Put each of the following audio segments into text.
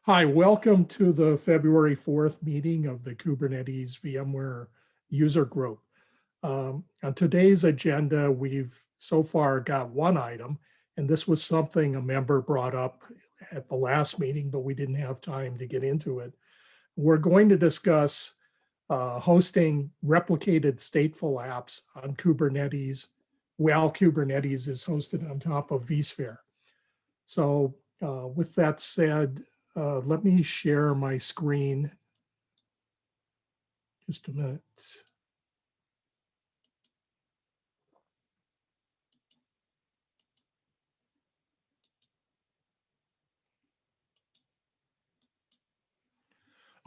Hi, welcome to the February 4th meeting of the Kubernetes VMware user group. On today's agenda, we've so far got one item, and this was something a member brought up at the last meeting, but we didn't have time to get into it. We're going to discuss hosting replicated stateful apps on Kubernetes while Kubernetes is hosted on top of vSphere. So with that said, let me share my screen. Just a minute.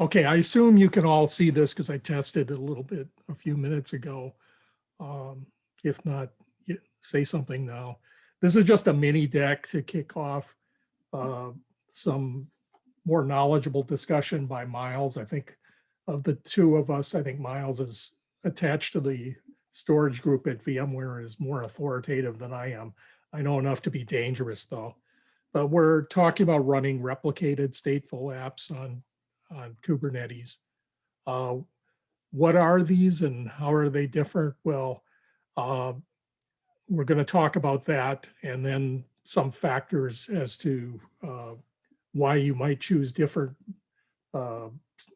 Okay, I assume you can all see this because I tested it a little bit a few minutes ago. If not, say something now. This is just a mini deck to kick off some more knowledgeable discussion by Miles. I think of the two of us, I think Miles is attached to the storage group at VMware, is more authoritative than I am. I know enough to be dangerous though. But we're talking about running replicated stateful apps on Kubernetes. What are these and how are they different? Well, we're going to talk about that and then some factors as to why you might choose different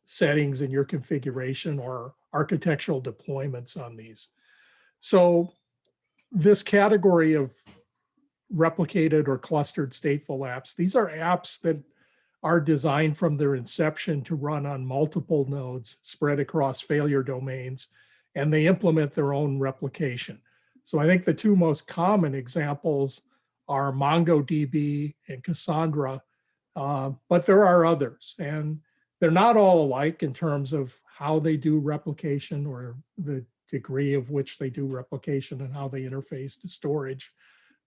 settings in your configuration or architectural deployments on these. So this category of replicated or clustered stateful apps, these are apps that are designed from their inception to run on multiple nodes spread across failure domains, and they implement their own replication. So I think the two most common examples are MongoDB and Cassandra, but there are others, and they're not all alike in terms of how they do replication or the degree of which they do replication and how they interface to storage.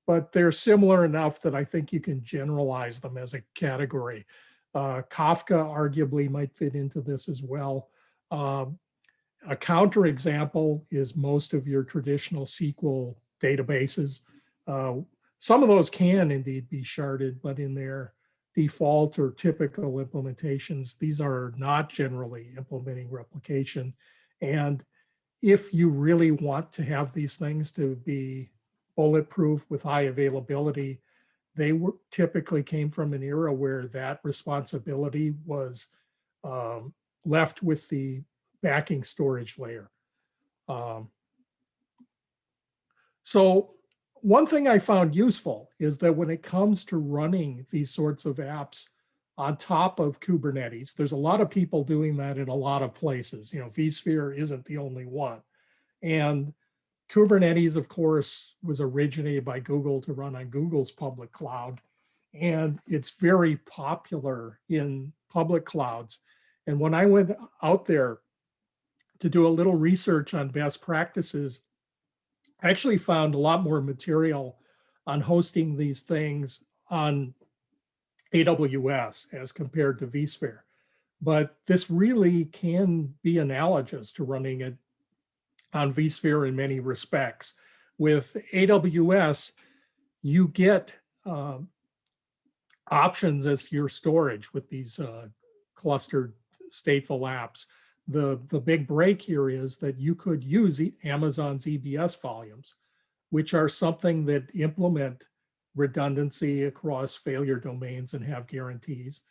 But they're similar enough that I think you can generalize them as a category. Kafka arguably might fit into this as well. A counterexample is most of your traditional SQL databases. Some of those can indeed be sharded, but in their default or typical implementations, these are not generally implementing replication. And if you really want to have these things to be bulletproof with high availability, they typically came from an era where that responsibility was left with the backing storage layer. So one thing I found useful is that when it comes to running these sorts of apps on top of Kubernetes, there's a lot of people doing that in a lot of places. You know, vSphere isn't the only one. And Kubernetes, of course, was originated by Google to run on Google's public cloud. And it's very popular in public clouds. And when I went out there to do a little research on best practices, I actually found a lot more material on hosting these things on AWS as compared to vSphere. But this really can be analogous to running it on vSphere in many respects. With AWS, you get options as to your storage with these clustered stateful apps. The big break here is that you could use Amazon's EBS volumes, which are something that implement redundancy across failure domains and have guarantees.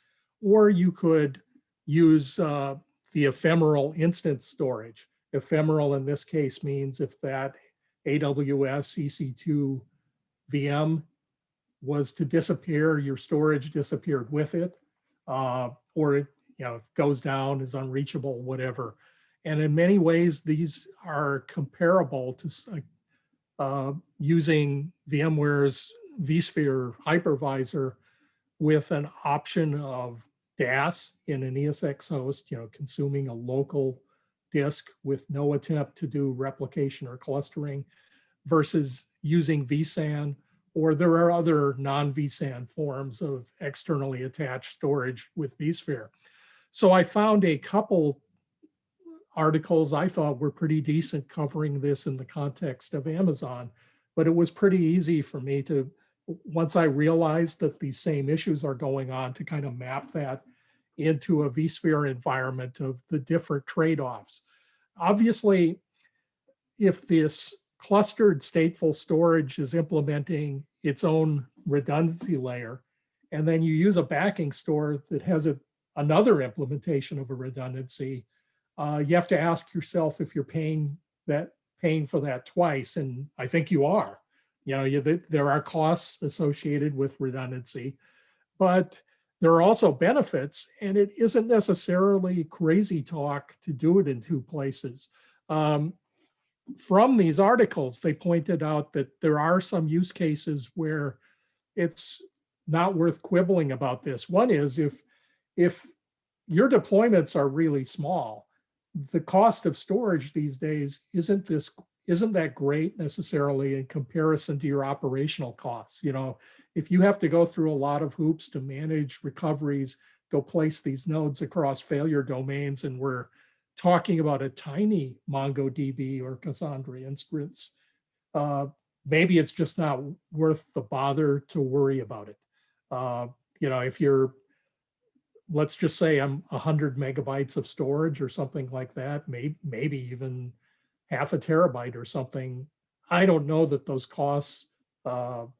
Or you could use the ephemeral instance storage. Ephemeral in this case means if that AWS EC2 VM was to disappear, your storage disappeared with it, or it goes down, is unreachable, whatever. And in many ways, these are comparable to using VMware's vSphere hypervisor with an option of DAS in an ESX host, consuming a local disk with no attempt to do replication or clustering, versus using vSAN, or there are other non-vSAN forms of externally attached storage with vSphere. So I found a couple articles I thought were pretty decent covering this in the context of Amazon, but it was pretty easy for me to, once I realized that these same issues are going on, to kind of map that into a vSphere environment of the different trade-offs. Obviously, if this clustered stateful storage is implementing its own redundancy layer, and then you use a backing store that has another implementation of a redundancy, you have to ask yourself if you're paying for that twice, and I think you are. There are costs associated with redundancy, but there are also benefits, and it isn't necessarily crazy talk to do it in two places. From these articles, they pointed out that there are some use cases where it's not worth quibbling about this. One is if your deployments are really small, the cost of storage these days isn't that great necessarily in comparison to your operational costs. If you have to go through a lot of hoops to manage recoveries, go place these nodes across failure domains, and we're talking about a tiny MongoDB or Cassandra instance, maybe it's just not worth the bother to worry about it. If you're, let's just say I'm 100 megabytes of storage or something like that, maybe even half a terabyte or something, I don't know that those costs are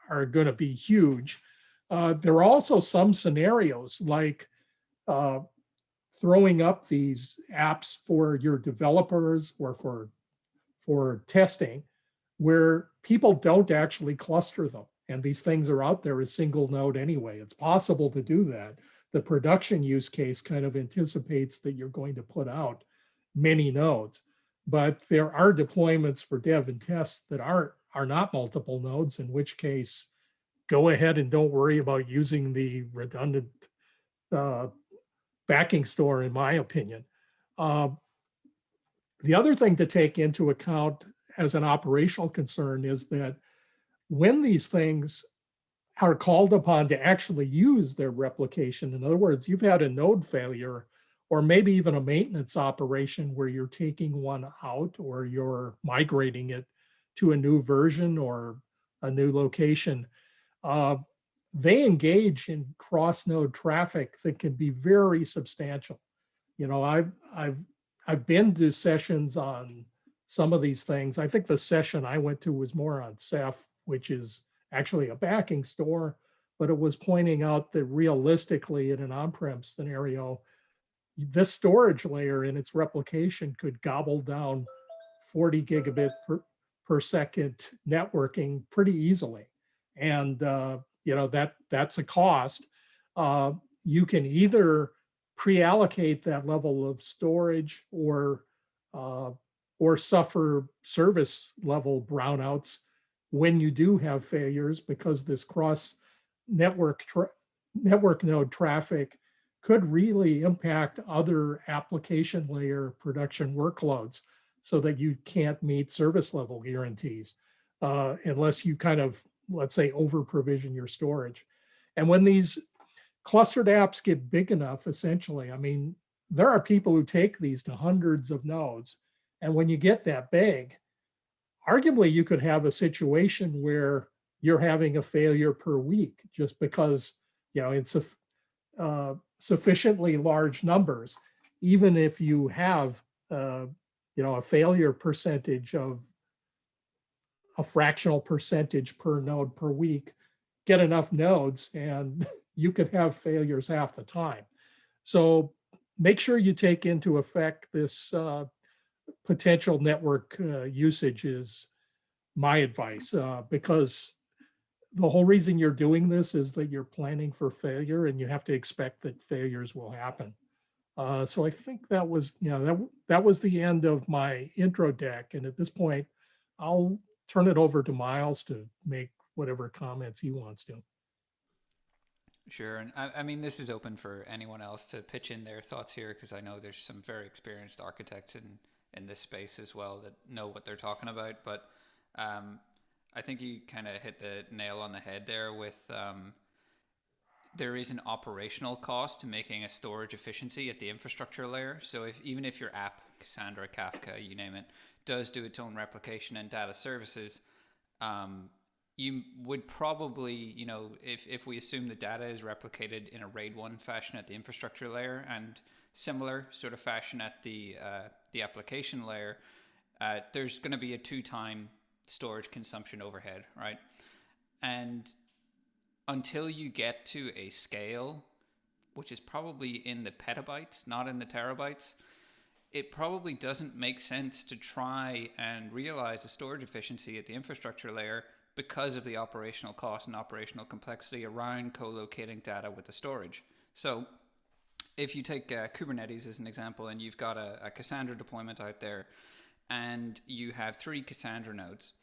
going to be huge. There are also some scenarios like throwing up these apps for your developers or for testing where people don't actually cluster them. And these things are out there as single node anyway. It's possible to do that. The production use case kind of anticipates that you're going to put out many nodes, but there are deployments for dev and test that are not multiple nodes, in which case go ahead and don't worry about using the redundant backing store, in my opinion. The other thing to take into account as an operational concern is that when these things are called upon to actually use their replication, in other words, you've had a node failure or maybe even a maintenance operation where you're taking one out or you're migrating it to a new version or a new location, they engage in cross-node traffic that can be very substantial. I've been to sessions on some of these things. I think the session I went to was more on Ceph, which is actually a backing store, but it was pointing out that realistically in an on-prem scenario, this storage layer in its replication could gobble down 40 gigabit per second networking pretty easily. And that's a cost. You can either pre-allocate that level of storage or suffer service level brownouts when you do have failures, because this cross network node traffic could really impact other application layer production workloads so that you can't meet service level guarantees unless you kind of, let's say, over provision your storage. And when these clustered apps get big enough, essentially, I mean, there are people who take these to hundreds of nodes. And when you get that big, arguably you could have a situation where you're having a failure per week just because, it's sufficiently large numbers, even if you have, a failure percentage of a fractional percentage per node per week, get enough nodes and you could have failures half the time. So make sure you take into effect this potential network usage is my advice, because the whole reason you're doing this is that you're planning for failure and you have to expect that failures will happen. So I think that was, that was the end of my intro deck. And at this point, I'll turn it over to Miles to make whatever comments he wants to. Sure. And I mean, this is open for anyone else to pitch in their thoughts here, because I know there's some very experienced architects in this space as well that know what they're talking about. But I think you kind of hit the nail on the head there with there is an operational cost to making a storage efficiency at the infrastructure layer. So even if your app, Cassandra, Kafka, you name it, does do its own replication and data services, you would probably, if we assume the data is replicated in a RAID 1 fashion at the infrastructure layer and similar sort of fashion at the application layer, there's going to be a 2-time storage consumption overhead, right? And until you get to a scale, which is probably in the petabytes, not in the terabytes, it probably doesn't make sense to try and realize the storage efficiency at the infrastructure layer because of the operational cost and operational complexity around co-locating data with the storage. So if you take Kubernetes as an example, and you've got a Cassandra deployment out there, and you have 3 Cassandra nodes,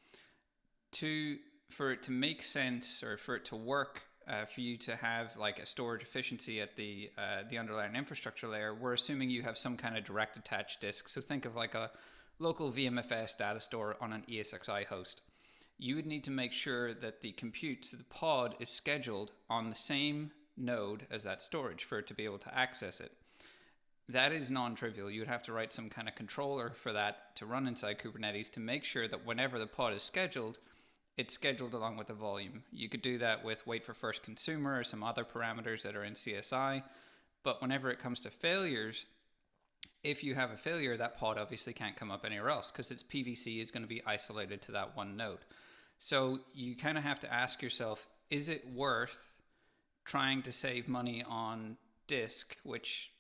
for it to make sense, or for it to work, for you to have like a storage efficiency at the underlying infrastructure layer, we're assuming you have some kind of direct attached disk. So think of like a local VMFS data store on an ESXi host. You would need to make sure that the compute, so the pod, is scheduled on the same node as that storage for it to be able to access it. That is non-trivial. You would have to write some kind of controller for that to run inside Kubernetes to make sure that whenever the pod is scheduled, it's scheduled along with the volume. You could do that with wait for first consumer or some other parameters that are in CSI. But whenever it comes to failures, if you have a failure, that pod obviously can't come up anywhere else because its PVC is going to be isolated to that one node. So you kind of have to ask yourself, is it worth trying to save money on disk, which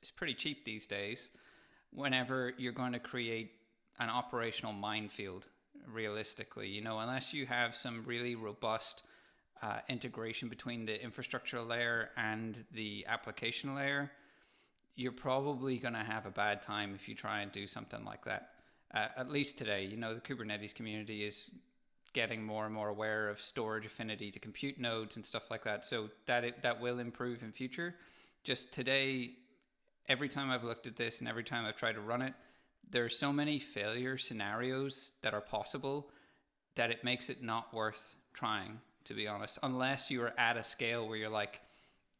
is pretty cheap these days, whenever you're going to create an operational minefield, realistically, unless you have some really robust integration between the infrastructure layer and the application layer, you're probably going to have a bad time if you try and do something like that. At least today, the Kubernetes community is getting more and more aware of storage affinity to compute nodes and stuff like that. So that will improve in future. Just today, every time I've looked at this and every time I've tried to run it, there are so many failure scenarios that are possible that it makes it not worth trying, to be honest, unless you are at a scale where you're like,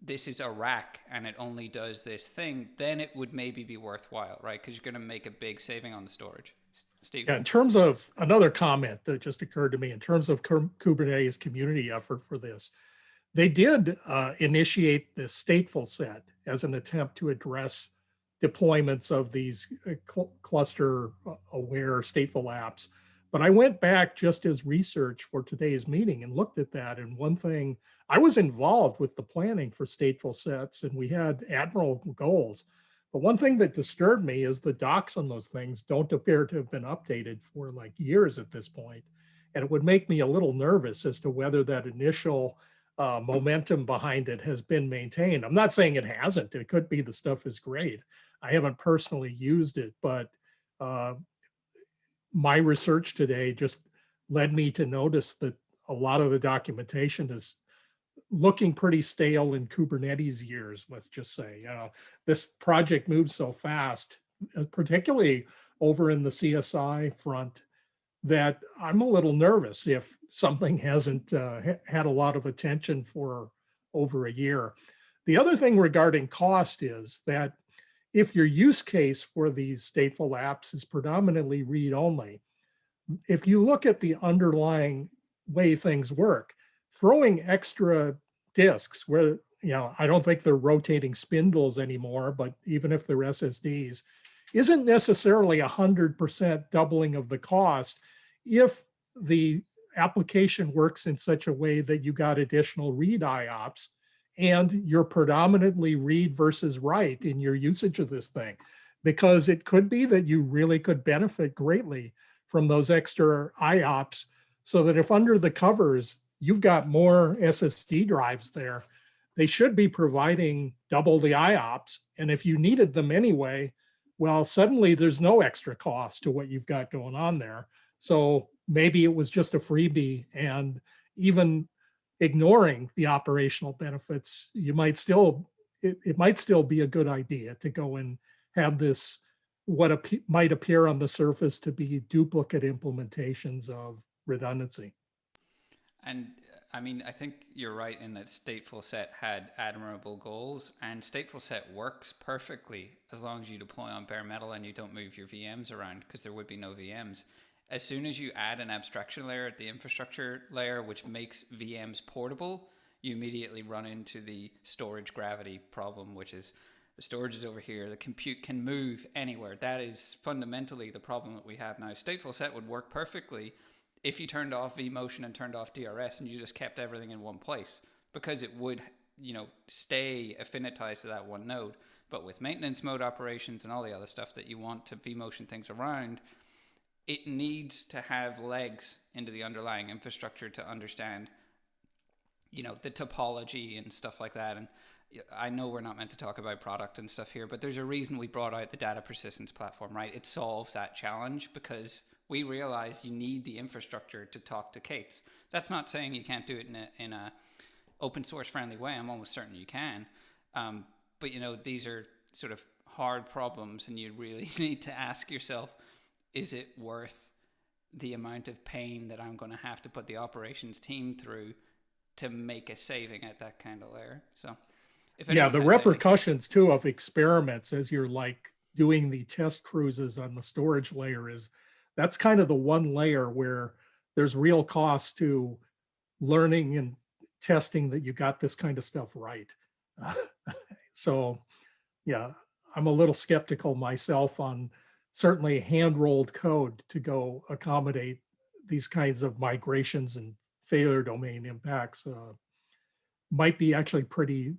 this is a rack and it only does this thing, then it would maybe be worthwhile, right? Because you're going to make a big saving on the storage. Steve? Yeah, in terms of another comment that just occurred to me, in terms of Kubernetes community effort for this, they did initiate the Stateful Set as an attempt to address deployments of these cluster-aware stateful apps. But I went back just as research for today's meeting and looked at that. And one thing, I was involved with the planning for stateful sets, and we had admirable goals. But one thing that disturbed me is the docs on those things don't appear to have been updated for like years at this point. And it would make me a little nervous as to whether that initial momentum behind it has been maintained. I'm not saying it hasn't. It could be the stuff is great. I haven't personally used it, but my research today just led me to notice that a lot of the documentation is looking pretty stale in Kubernetes years, let's just say. This project moves so fast, particularly over in the CSI front, that I'm a little nervous if something hasn't had a lot of attention for over a year. The other thing regarding cost is that if your use case for these stateful apps is predominantly read-only, if you look at the underlying way things work, throwing extra disks where, I don't think they're rotating spindles anymore, but even if they're SSDs, isn't necessarily 100% doubling of the cost if the application works in such a way that you got additional read IOPS and you're predominantly read versus write in your usage of this thing. Because it could be that you really could benefit greatly from those extra IOPS, so that if under the covers you've got more SSD drives there, they should be providing double the IOPS. And if you needed them anyway, well, suddenly there's no extra cost to what you've got going on there. So maybe it was just a freebie, and even ignoring the operational benefits, it might still be a good idea to go and have this, what might appear on the surface to be duplicate implementations of redundancy. And I mean, I think you're right in that Stateful Set had admirable goals, and Stateful Set works perfectly as long as you deploy on bare metal and you don't move your VMs around, because there would be no VMs. as soon as you add an abstraction layer at the infrastructure layer, which makes VMs portable, you immediately run into the storage gravity problem, which is the storage is over here. The compute can move anywhere. That is fundamentally the problem that we have now. Stateful Set would work perfectly if you turned off vMotion and turned off DRS and you just kept everything in one place, because it would, stay affinitized to that one node. But with maintenance mode operations and all the other stuff that you want to vMotion things around, it needs to have legs into the underlying infrastructure to understand, the topology and stuff like that. And I know we're not meant to talk about product and stuff here, but there's a reason we brought out the data persistence platform, right? It solves that challenge because we realize you need the infrastructure to talk to Kates. That's not saying you can't do it in a open source friendly way. I'm almost certain you can. But these are sort of hard problems, and you really need to ask yourself, is it worth the amount of pain that I'm going to have to put the operations team through to make a saving at that kind of layer? So the repercussions too of experiments as you're like doing the test cruises on the storage layer that's kind of the one layer where there's real cost to learning and testing that you got this kind of stuff right. So yeah, I'm a little skeptical myself on certainly hand-rolled code to go accommodate these kinds of migrations and failure domain impacts. Might be actually pretty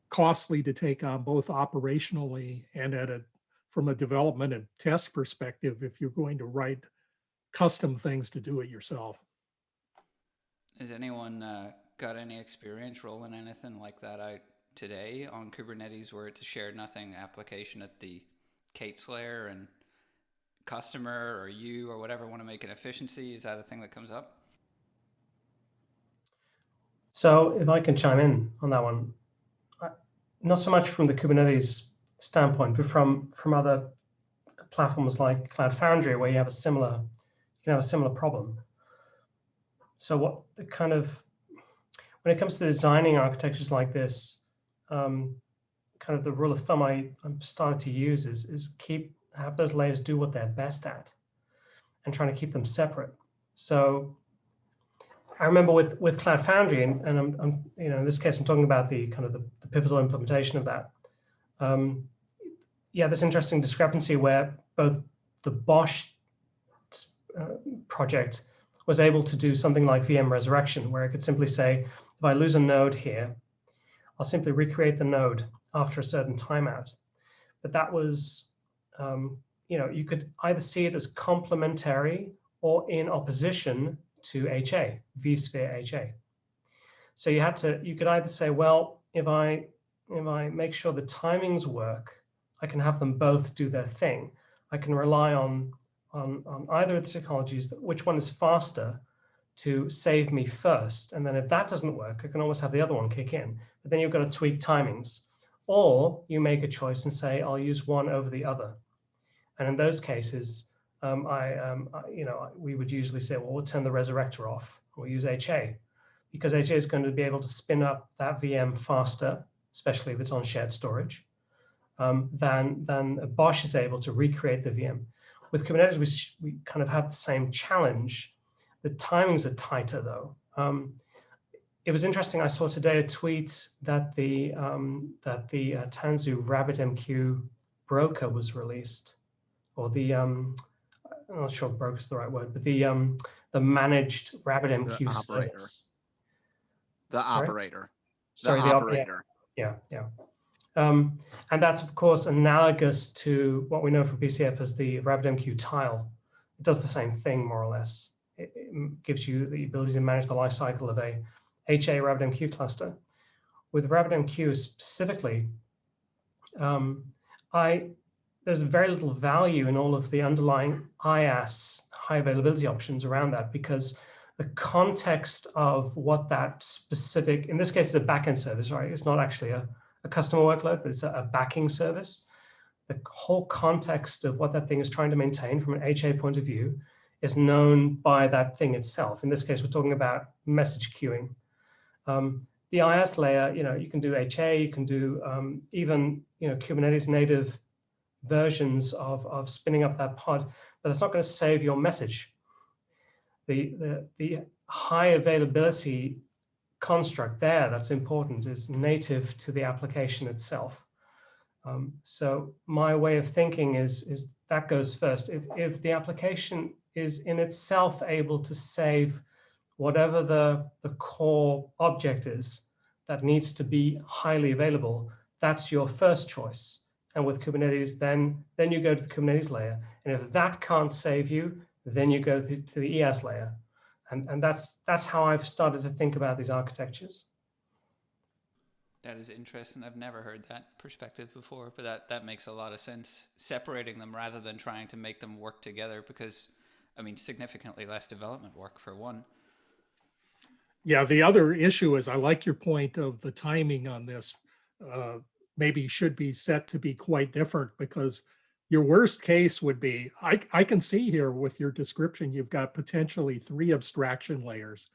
costly to take on both operationally and from a development and test perspective if you're going to write custom things to do it yourself. Has anyone got any experience rolling anything like that out today on Kubernetes, where it's a shared nothing application at the Kates layer, and customer or you or whatever want to make an efficiency? Is that a thing that comes up? So if I can chime in on that one, not so much from the Kubernetes standpoint, but from other platforms like Cloud Foundry, where you have a similar problem. So when it comes to designing architectures like this, kind of the rule of thumb I'm starting to use is have those layers do what they're best at, and trying to keep them separate. So I remember with Cloud Foundry, and I'm in this case I'm talking about the kind of the pivotal implementation of that. This interesting discrepancy where both the Bosch project was able to do something like VM resurrection, where it could simply say, if I lose a node here, I'll simply recreate the node after a certain timeout. But that was, you could either see it as complementary or in opposition to HA, vSphere HA. So you could either say, well, if I make sure the timings work, I can have them both do their thing. I can rely on either of the technologies, which one is faster to save me first. And then if that doesn't work, I can always have the other one kick in. But then you've got to tweak timings. Or you make a choice and say, I'll use one over the other. And in those cases, we would usually say, well, we'll turn the resurrector off. We'll use HA, because HA is going to be able to spin up that VM faster, especially if it's on shared storage, than Bosch is able to recreate the VM. With Kubernetes, we kind of have the same challenge. The timings are tighter, though. It was interesting. I saw today a tweet that the Tanzu RabbitMQ broker was released, or I'm not sure broker is the right word, but the managed RabbitMQ service. The operator. Sorry, the operator. Yeah. And that's, of course, analogous to what we know from PCF as the RabbitMQ tile. It does the same thing, more or less. It gives you the ability to manage the lifecycle of a HA RabbitMQ cluster. With RabbitMQ specifically, there's very little value in all of the underlying IaaS, high availability options around that, because the context of what that specific, in this case, it's a backend service, right? It's not actually a customer workload, but it's a backing service. The whole context of what that thing is trying to maintain from an HA point of view is known by that thing itself. In this case, we're talking about message queuing. The IaaS layer, you can do HA, you can do even Kubernetes native versions of spinning up that pod. but that's not going to save your message. The high availability construct there that's important is native to the application itself. So my way of thinking is that goes first. If the application is in itself able to save whatever the core object is that needs to be highly available, that's your first choice. And with Kubernetes, then you go to the Kubernetes layer. And if that can't save you, then you go to the ES layer. And that's how I've started to think about these architectures. That is interesting. I've never heard that perspective before, but that makes a lot of sense. Separating them rather than trying to make them work together, because, I mean, significantly less development work for one. Yeah, the other issue is I like your point of the timing on this. Maybe should be set to be quite different, because your worst case would be, I can see here with your description, you've got potentially 3 abstraction layers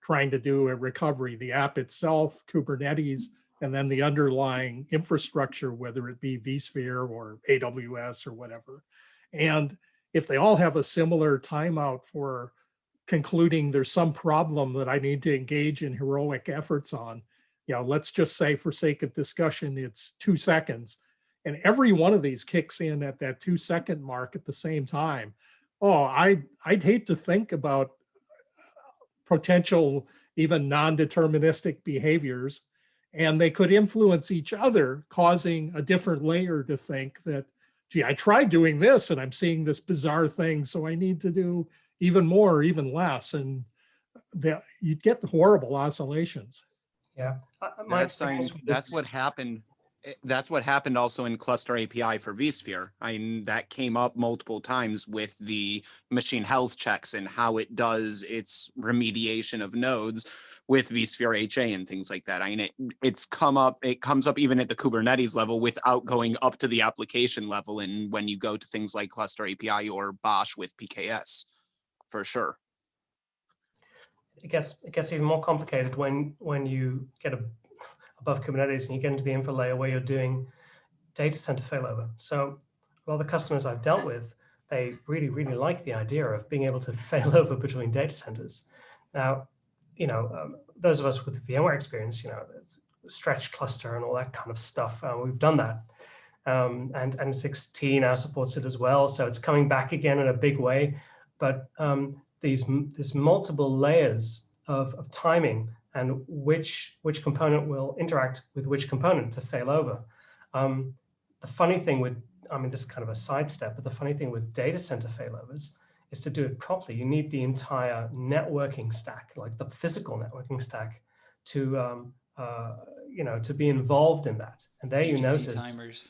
trying to do a recovery, the app itself, Kubernetes, and then the underlying infrastructure, whether it be vSphere or AWS or whatever. And if they all have a similar timeout for concluding there's some problem that I need to engage in heroic efforts on, let's just say for sake of discussion, it's 2 seconds. And every one of these kicks in at that 2-second mark at the same time. Oh, I'd hate to think about potential even non-deterministic behaviors, and they could influence each other, causing a different layer to think that, gee, I tried doing this and I'm seeing this bizarre thing, so I need to do even more or even less. And you'd get horrible oscillations. Yeah, that's what happened. That's what happened also in Cluster API for vSphere. That came up multiple times with the machine health checks and how it does its remediation of nodes with vSphere HA and things like that. It comes up even at the Kubernetes level without going up to the application level. And when you go to things like Cluster API or Bosh with PKS, for sure. It gets even more complicated when you get above Kubernetes and you get into the infra layer where you're doing data center failover. So a lot of the customers I've dealt with, they really, really like the idea of being able to fail over between data centers. Now, those of us with VMware experience, stretched cluster and all that kind of stuff, we've done that. And N16 now supports it as well. So it's coming back again in a big way. But these multiple layers of timing and which component will interact with which component to fail over. The funny thing with, this is kind of a sidestep, but the funny thing with data center failovers is to do it properly. You need the entire networking stack, like the physical networking stack, to to be involved in that. And there you notice timers.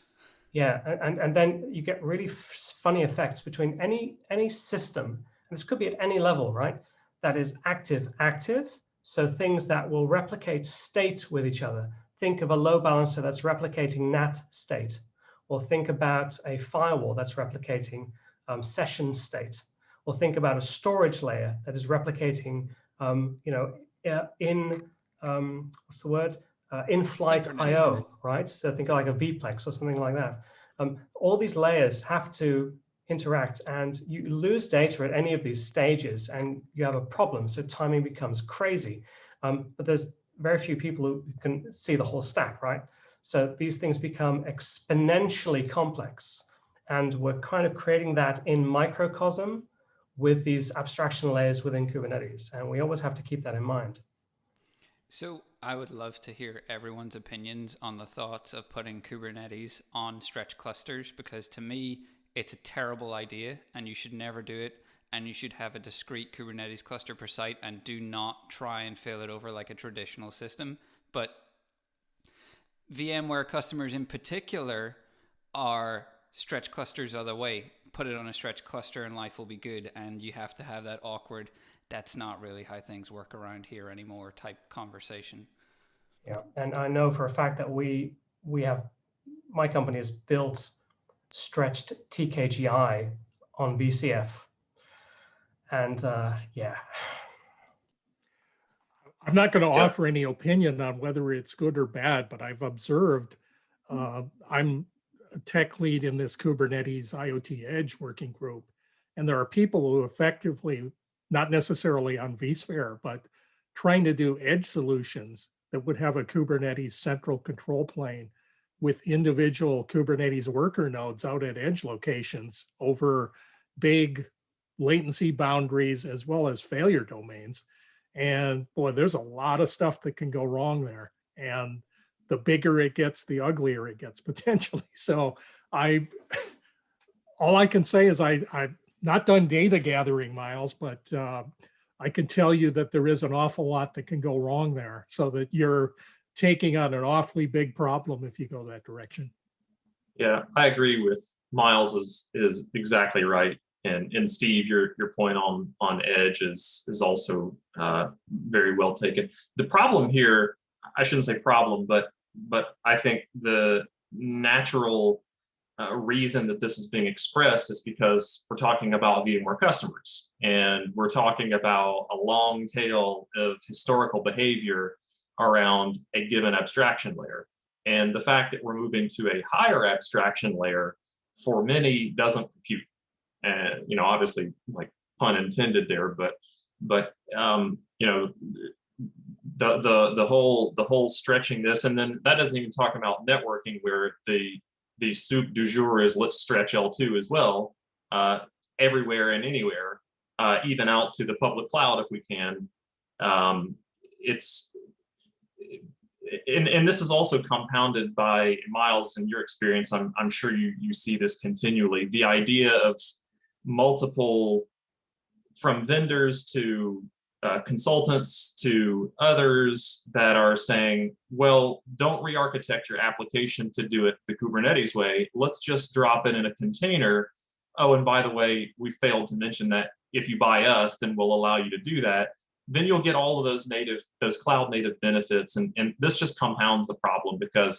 Yeah, and then you get really funny effects between any system, and this could be at any level, right? That is active. So things that will replicate state with each other. Think of a load balancer that's replicating NAT state, or think about a firewall that's replicating session state, or think about a storage layer that is replicating, in-flight I/O, right? So think of like a vPlex or something like that. All these layers have to interact, and you lose data at any of these stages and you have a problem. So timing becomes crazy. But there's very few people who can see the whole stack, right? So these things become exponentially complex. And we're kind of creating that in microcosm with these abstraction layers within Kubernetes. And we always have to keep that in mind. So I would love to hear everyone's opinions on the thoughts of putting Kubernetes on stretch clusters, because to me, it's a terrible idea and you should never do it. And you should have a discrete Kubernetes cluster per site and do not try and fail it over like a traditional system. But VMware customers in particular are stretch clusters other way. Put it on a stretch cluster and life will be good. And you have to have that awkward, that's not really how things work around here anymore type conversation. Yeah, and I know for a fact that my company has built stretched TKGI on VCF. And yeah. I'm not going to offer any opinion on whether it's good or bad, but I've observed, I'm a tech lead in this Kubernetes IoT Edge working group. And there are people who effectively, not necessarily on vSphere, but trying to do edge solutions that would have a Kubernetes central control plane with individual Kubernetes worker nodes out at edge locations over big latency boundaries as well as failure domains. And boy, there's a lot of stuff that can go wrong there. And the bigger it gets, the uglier it gets potentially. So all I can say is I've not done data gathering, Miles, but I can tell you that there is an awful lot that can go wrong there, so that you're taking on an awfully big problem if you go that direction. Yeah, I agree with Miles is exactly right. And Steve, your point on edge is also very well taken. The problem here, I shouldn't say problem, but I think the natural reason that this is being expressed is because we're talking about VMware customers, and we're talking about a long tail of historical behavior around a given abstraction layer. And the fact that we're moving to a higher abstraction layer for many doesn't compute. And, you know, obviously, like, pun intended there, but you know, the whole stretching this, and then that doesn't even talk about networking, where the soup du jour is let's stretch L2 as well, everywhere and anywhere, even out to the public cloud if we can. And this is also compounded by, Miles, in your experience, I'm sure you see this continually, the idea of multiple, from vendors to consultants to others, that are saying, well, don't re-architect your application to do it the Kubernetes way. Let's just drop it in a container. Oh, and by the way, we failed to mention that if you buy us, then we'll allow you to do that. Then you'll get all of those cloud native benefits. And this just compounds the problem, because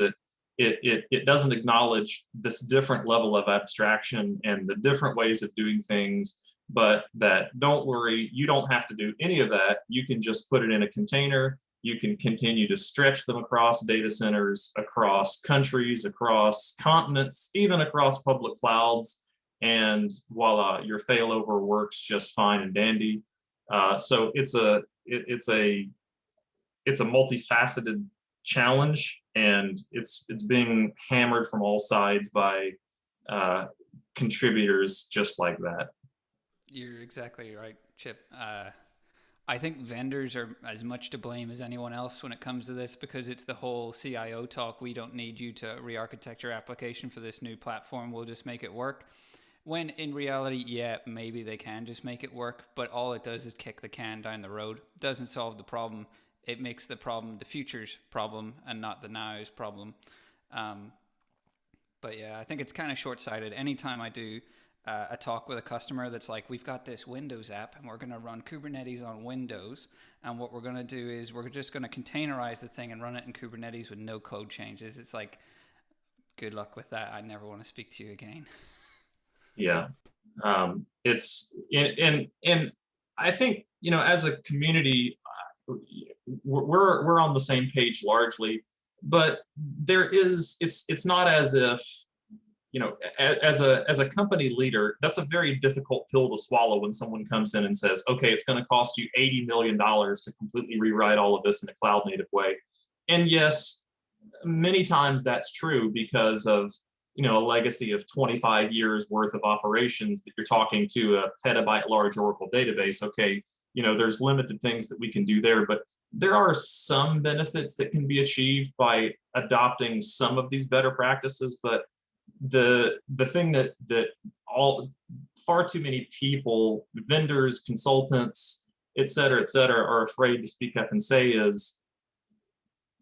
it doesn't acknowledge this different level of abstraction and the different ways of doing things. But that, don't worry, you don't have to do any of that. You can just put it in a container. You can continue to stretch them across data centers, across countries, across continents, even across public clouds. And voila, your failover works just fine and dandy. So it's a multifaceted challenge, and it's being hammered from all sides by contributors just like that. You're exactly right, Chip. I think vendors are as much to blame as anyone else when it comes to this, because it's the whole CIO talk. We don't need you to re-architect your application for this new platform. We'll just make it work. When in reality, yeah, maybe they can just make it work, but all it does is kick the can down the road. It doesn't solve the problem. It makes the problem the future's problem and not the now's problem. But yeah, I think it's kind of short-sighted. Anytime I do a talk with a customer that's like, we've got this Windows app and we're going to run Kubernetes on Windows, and what we're going to do is we're just going to containerize the thing and run it in Kubernetes with no code changes. It's like, good luck with that. I never want to speak to you again. Yeah, it's and I think, you know, as a community, we're on the same page largely, but it's not as if, you know, as a company leader, that's a very difficult pill to swallow when someone comes in and says, okay, it's going to cost you $80 million to completely rewrite all of this in a cloud native way. And yes, many times that's true because of, you know, a legacy of 25 years worth of operations that you're talking to a petabyte large Oracle database. Okay, you know, there's limited things that we can do there, but there are some benefits that can be achieved by adopting some of these better practices. But the thing that far too many people, vendors, consultants, et cetera, are afraid to speak up and say is,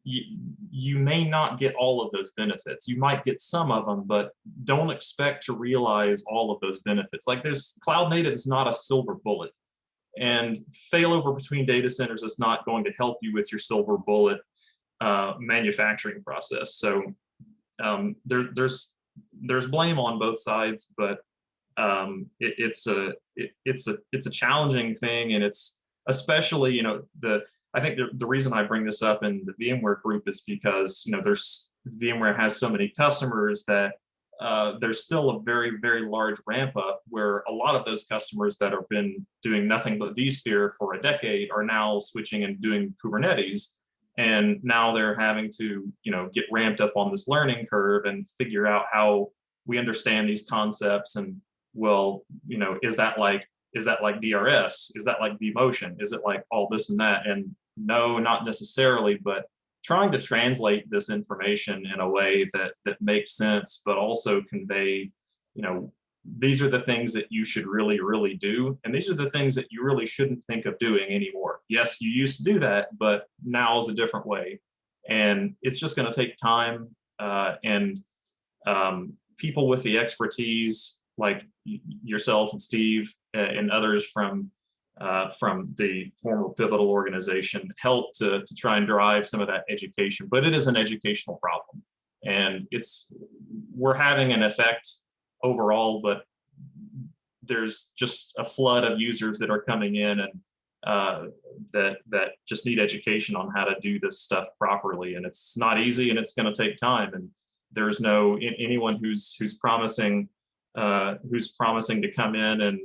you may not get all of those benefits. You might get some of them, but don't expect to realize all of those benefits. Like, there's cloud native is not a silver bullet, and failover between data centers is not going to help you with your silver bullet manufacturing process. So there's blame on both sides, but it's a challenging thing, and it's especially, you know, I think the reason I bring this up in the VMware group is because, you know, VMware has so many customers that there's still a very, very large ramp up where a lot of those customers that have been doing nothing but vSphere for a decade are now switching and doing Kubernetes. And now they're having to, get ramped up on this learning curve and figure out how we understand these concepts. And well, is that like DRS? Is that like vMotion? Is it like all this and that? And no, not necessarily, but trying to translate this information in a way that makes sense, but also convey, these are the things that you should really, really do. And these are the things that you really shouldn't think of doing anymore. Yes, you used to do that, but now is a different way. And it's just going to take time, and people with the expertise like yourself and Steve and others from the former Pivotal organization help to try and drive some of that education. But it is an educational problem, and we're having an effect overall, but there's just a flood of users that are coming in and that just need education on how to do this stuff properly. And it's not easy, and it's going to take time. And there's no anyone who's promising to come in and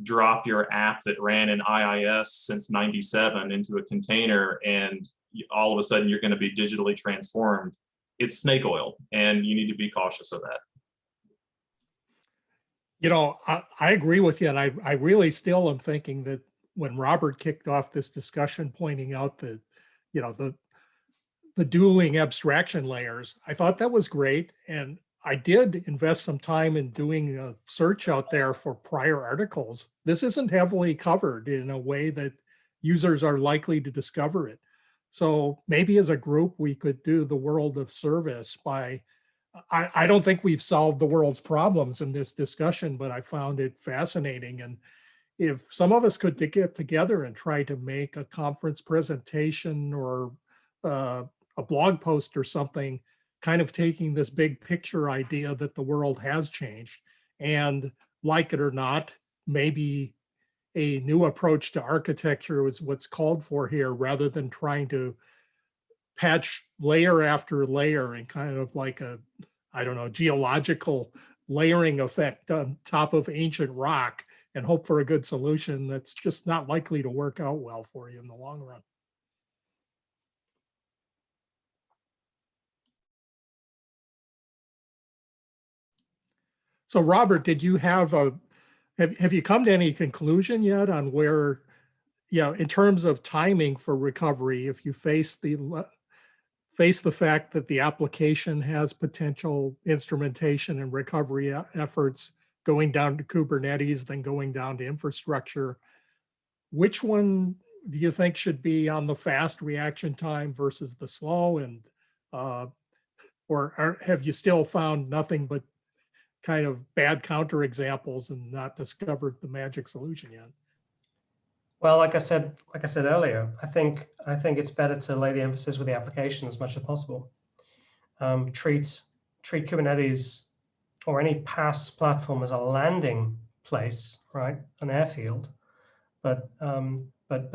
drop your app that ran in IIS since '97 into a container, and all of a sudden you're going to be digitally transformed. It's snake oil, and you need to be cautious of that. I agree with you, and I really still am thinking that when Robert kicked off this discussion, pointing out the dueling abstraction layers, I thought that was great, and I did invest some time in doing a search out there for prior articles. This isn't heavily covered in a way that users are likely to discover it. So maybe as a group, we could do the world of service by, I don't think we've solved the world's problems in this discussion, but I found it fascinating. And if some of us could get together and try to make a conference presentation or a blog post or something, kind of taking this big picture idea that the world has changed, and like it or not, maybe a new approach to architecture is what's called for here, rather than trying to patch layer after layer and kind of like a, geological layering effect on top of ancient rock and hope for a good solution that's just not likely to work out well for you in the long run. So Robert, did you have you come to any conclusion yet on where, in terms of timing for recovery, if you face the fact that the application has potential instrumentation and recovery efforts going down to Kubernetes, then going down to infrastructure, which one do you think should be on the fast reaction time versus the slow? And or have you still found nothing but kind of bad counterexamples and not discovered the magic solution yet? Well, like I said earlier, I think it's better to lay the emphasis with the application as much as possible. Treat Kubernetes or any PaaS platform as a landing place, right, an airfield, but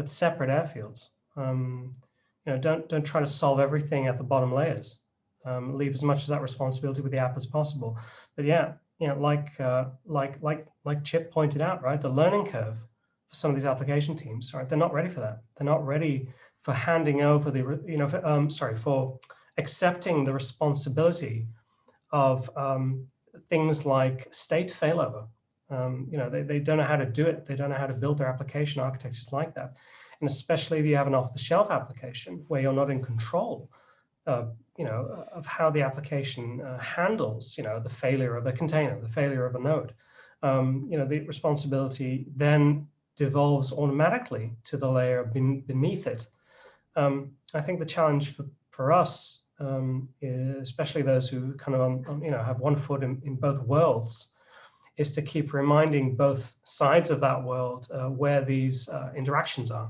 separate airfields. Don't try to solve everything at the bottom layers. Leave as much of that responsibility with the app as possible. But like Chip pointed out, right, the learning curve for some of these application teams, right, they're not ready for that. They're not ready for handing over for accepting the responsibility of things like state failover. They don't know how to do it. They don't know how to build their application architectures like that. And especially if you have an off-the-shelf application where you're not in control of how the application handles, the failure of a container, the failure of a node. The responsibility then devolves automatically to the layer beneath it. I think the challenge for us, especially those who kind of have one foot in both worlds, is to keep reminding both sides of that world where these interactions are.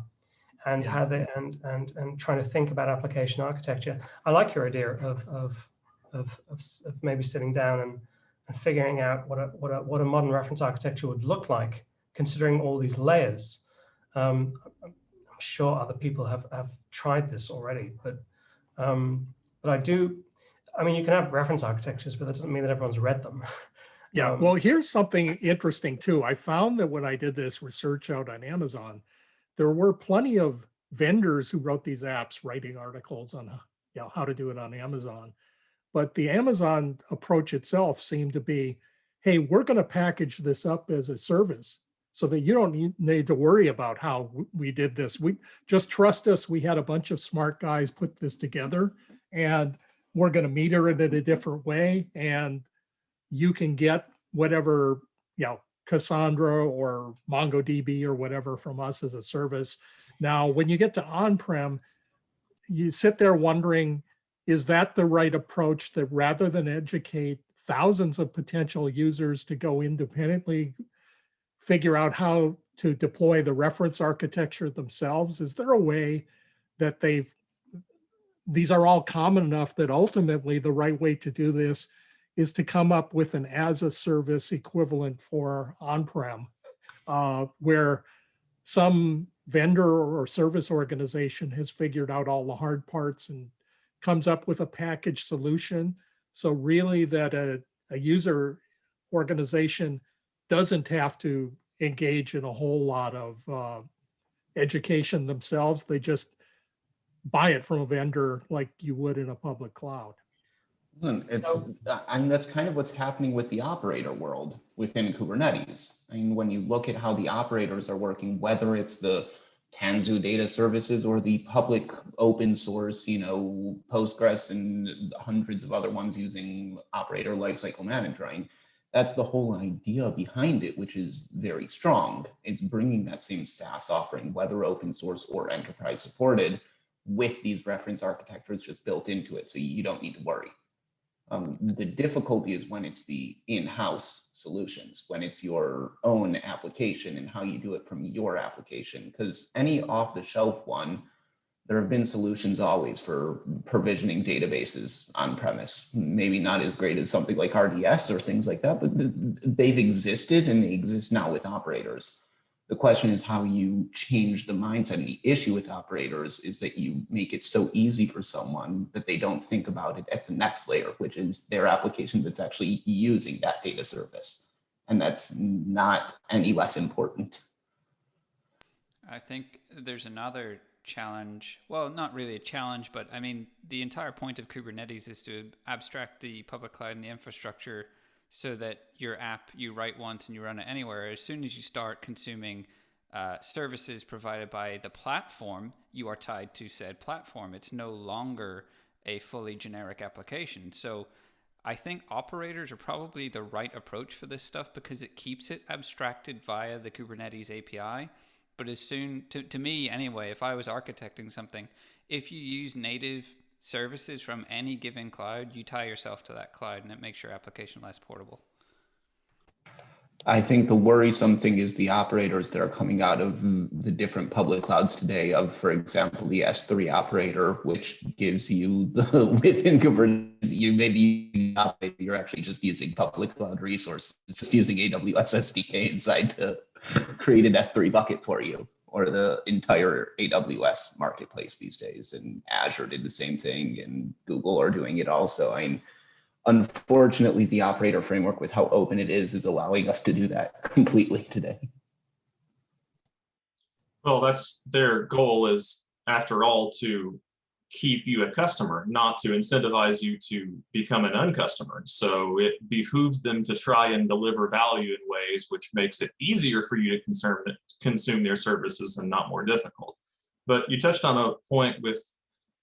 And how they and trying to think about application architecture. I like your idea of maybe sitting down and figuring out what a modern reference architecture would look like, considering all these layers. I'm sure other people have tried this already, but I mean, you can have reference architectures, but that doesn't mean that everyone's read them. Yeah, well, here's something interesting too. I found that when I did this research out on Amazon, there were plenty of vendors who wrote these apps writing articles on how to do it on Amazon. But the Amazon approach itself seemed to be, hey, we're going to package this up as a service so that you don't need to worry about how we did this. We just trust us. We had a bunch of smart guys put this together, and we're going to meter it in a different way. And you can get whatever, Cassandra or MongoDB or whatever from us as a service. Now, when you get to on-prem, you sit there wondering, is that the right approach, that rather than educate thousands of potential users to go independently figure out how to deploy the reference architecture themselves? Is there a way that these are all common enough that ultimately the right way to do this is to come up with an as a service equivalent for on-prem, where some vendor or service organization has figured out all the hard parts and comes up with a packaged solution. So really that a user organization doesn't have to engage in a whole lot of education themselves. They just buy it from a vendor like you would in a public cloud. I mean, that's kind of what's happening with the operator world within Kubernetes. I mean, when you look at how the operators are working, whether it's the Tanzu data services or the public open source, Postgres and hundreds of other ones using operator lifecycle management, that's the whole idea behind it, which is very strong. It's bringing that same SaaS offering, whether open source or enterprise supported, with these reference architectures just built into it, so you don't need to worry. The difficulty is when it's the in-house solutions, when it's your own application and how you do it from your application. Because any off-the-shelf one, there have been solutions always for provisioning databases on-premise. Maybe not as great as something like RDS or things like that, but they've existed and they exist now with operators. The question is how you change the mindset. And the issue with operators is that you make it so easy for someone that they don't think about it at the next layer, which is their application that's actually using that data service. And that's not any less important. I think there's another challenge. Well, not really a challenge, but I mean, the entire point of Kubernetes is to abstract the public cloud and the infrastructure so that your app, you write once and you run it anywhere. As soon as you start consuming services provided by the platform, you are tied to said platform. It's no longer a fully generic application. So I think operators are probably the right approach for this stuff because it keeps it abstracted via the Kubernetes API. But as soon, to me anyway, if I was architecting something, if you use native services from any given cloud, you tie yourself to that cloud and it makes your application less portable. I think the worrisome thing is the operators that are coming out of the different public clouds today of, for example, the S3 operator, which gives you within Kubernetes, you maybe you're actually just using public cloud resources, just using AWS SDK inside to create an S3 bucket for you, or the entire AWS marketplace these days. And Azure did the same thing, and Google are doing it also. I mean, unfortunately, the operator framework with how open it is allowing us to do that completely today. Well, that's their goal is, after all, to keep you a customer, not to incentivize you to become an uncustomer. So it behooves them to try and deliver value in ways which makes it easier for you to consume their services and not more difficult. But you touched on a point with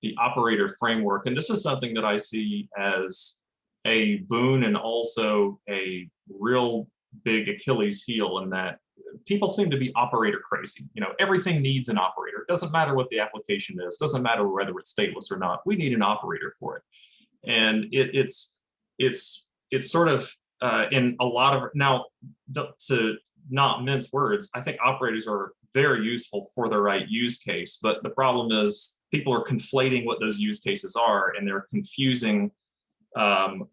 the operator framework, and this is something that I see as a boon and also a real big Achilles heel, in that people seem to be operator crazy. Everything needs an operator. It doesn't matter what the application is. Doesn't matter whether it's stateless or not. We need an operator for it. And it's sort of in a lot of, now to not mince words, I think operators are very useful for the right use case. But the problem is people are conflating what those use cases are, and they're confusing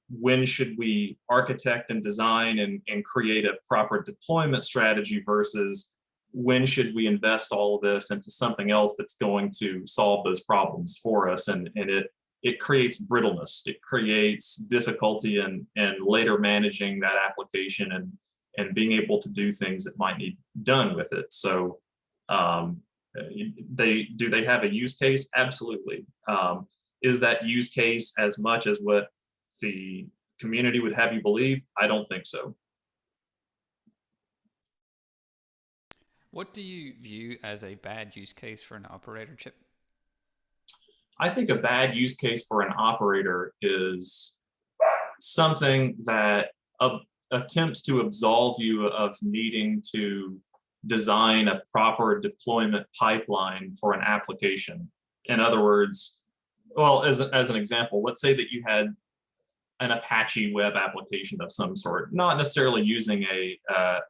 when should we architect and design and create a proper deployment strategy versus when should we invest all of this into something else that's going to solve those problems for us. And it creates brittleness. It creates difficulty in later managing that application and being able to do things that might need done with it. So do they have a use case? Absolutely. Is that use case as much as what the community would have you believe? I don't think so. What do you view as a bad use case for an operator, Chip? I think a bad use case for an operator is something that attempts to absolve you of needing to design a proper deployment pipeline for an application. In other words, well, as an example, let's say that you had an Apache web application of some sort, not necessarily using a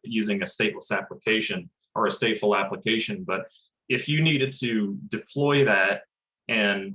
stateless application or a stateful application, but if you needed to deploy that, and